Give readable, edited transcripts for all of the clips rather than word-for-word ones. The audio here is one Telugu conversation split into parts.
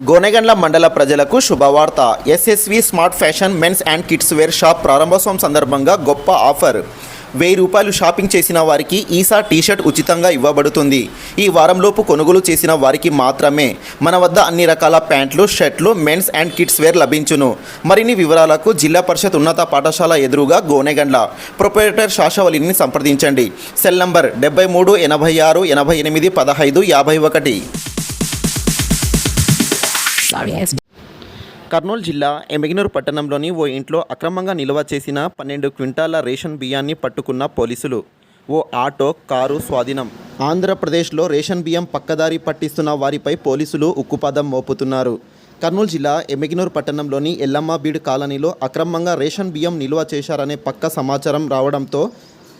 గోనెగండ్ల మండల ప్రజలకు శుభవార్త. SSV smart fashion men's and kids wear shop ప్రారంభోత్సవం సందర్భంగా గొప్ప ఆఫర్. 1000 రూపాయలు షాపింగ్ చేసిన వారికి ఈసా టీషర్ట్ ఉచితంగా ఇవ్వబడుతుంది. ఈ వారంలోపు కొనుగోలు చేసిన వారికి మాత్రమే మన వద్ద అన్ని రకాల ప్యాంట్లు, షర్ట్లు, మెన్స్ అండ్ కిడ్స్ వేర్ లభించును. మరిన్ని వివరాలకు జిల్లా పరిషత్ ఉన్నత పాఠశాల ఎదురుగా గోనెగండ్ల ప్రొప్రైటర్ శాషవలిని సంప్రదించండి. Cell number 73 86 88 15 51. కర్నూలు జిల్లా ఎమ్మిగనూరు పట్టణంలోని ఓ ఇంట్లో అక్రమంగా నిల్వ చేసిన 12 క్వింటాల రేషన్ బియ్యాన్ని పట్టుకున్న పోలీసులు. ఓ ఆటో, కారు స్వాధీనం. ఆంధ్రప్రదేశ్లో రేషన్ బియ్యం పక్కదారి పట్టిస్తున్న వారిపై పోలీసులు ఉక్కుపాదం మోపుతున్నారు. కర్నూలు జిల్లా ఎమ్మిగనూరు పట్టణంలోని ఎల్లమ్మబీడు కాలనీలో అక్రమంగా రేషన్ బియ్యం నిల్వ చేశారనే పక్క సమాచారం రావడంతో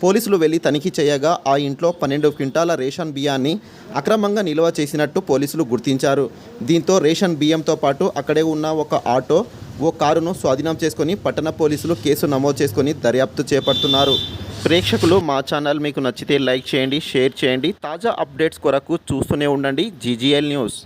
పోలీసులు వెళ్లి తనిఖీ చేయగా ఆ ఇంట్లో 12 క్వింటాల రేషన్ బియ్యాన్ని అక్రమంగా నిల్వ చేసినట్టు పోలీసులు గుర్తించారు. దీంతో రేషన్ బియ్యంతో పాటు అక్కడే ఉన్న ఒక ఆటో, ఓ కారును స్వాధీనం చేసుకొని పట్టణ పోలీసులు కేసు నమోదు చేసుకొని దర్యాప్తు చేపడుతున్నారు. ప్రేక్షకులు, మా ఛానల్ మీకు నచ్చితే లైక్ చేయండి, షేర్ చేయండి. తాజా అప్డేట్స్ కొరకు చూస్తూనే ఉండండి GGL న్యూస్.